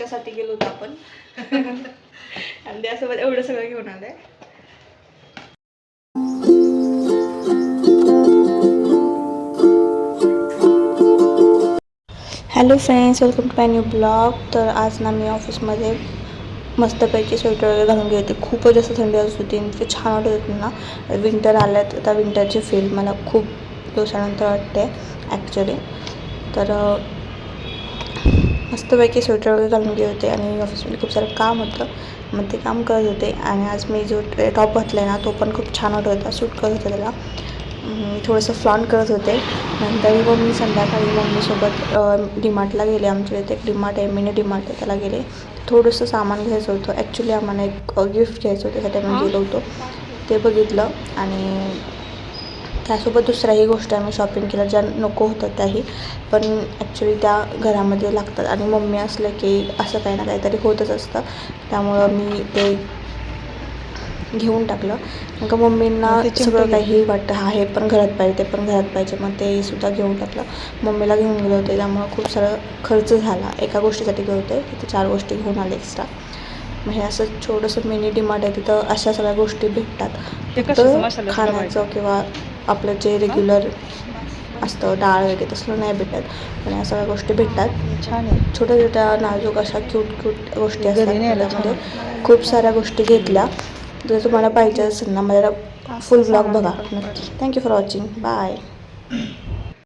त्याच्यासाठी गेलो होतो आपण. आणि त्यासोबत एवढं सगळं घेऊन आलंय. Hello friends, welcome to my new blog. तर आज ना मी ऑफिसमध्ये मस्तपैकी स्वेटर वगैरे घालून गेले होते. खूपच जास्त थंडी असत होती. इतके छान वाटत होते ना. विंटर आल्यात, आता विंटरची फील मला खूप दिवसानंतर वाटते ॲक्च्युली. तर मस्तपैकी स्वेटर वगैरे घालून गेले होते आणि ऑफिसमध्ये खूप सारं काम होतं. मग ते काम करत होते. आणि आज मी जो टॉप घातला आहे ना, तो पण खूप छान वाटत होता, सूट करत होता त्याला. थोडंसं फ्लॉन्ट करत होते. नंतर मग मी संध्याकाळी मम्मीसोबत डीमार्टला गेले. आमच्या इथे एक डीमार्ट आहे, मिनी डीमार्ट आहे, त्याला गेले. थोडंसं सामान घ्यायचं होतं. ॲक्च्युली आम्हाला एक गिफ्ट घ्यायचं होतं, त्यासाठी आम्ही गेलो होतो. ते बघितलं आणि त्यासोबत दुसऱ्याही गोष्टी आम्ही शॉपिंग केल्या ज्या नको होत्या त्याही. पण ॲक्च्युली त्या घरामध्ये लागतात आणि मम्मी असलं की असं काही ना काहीतरी होतच असतं. त्यामुळं मी ते घेऊन टाकलं. मग मम्मींना सगळं काही वाटतं, हा हे पण घरात पाहिजे, ते पण घरात पाहिजे. मग ते सुद्धा घेऊन टाकलं. मम्मीला घेऊन गेले होते, त्यामुळं खूप सारं खर्च झाला. एका गोष्टीसाठी गेले होते, तिथे 4 गोष्टी घेऊन आले एक्स्ट्रा. मग हे असं छोटंसं मिनी डीमार्ट आहे, तिथं अशा सगळ्या गोष्टी भेटतात. फक्त खाण्याचं किंवा आपलं जे रेग्युलर असतं डाळ वगैरे तसलं नाही भेटत, पण या सगळ्या गोष्टी भेटतात. छान आहे. छोट्या छोट्या नाजूक अशा क्यूट गोष्टी असतात. त्यामध्ये खूप साऱ्या गोष्टी घेतल्या. जर तुम्हाला पाहिजे असेल ना, माझ्या फुल ब्लॉग बघा नक्की. Thank you for watching. बाय.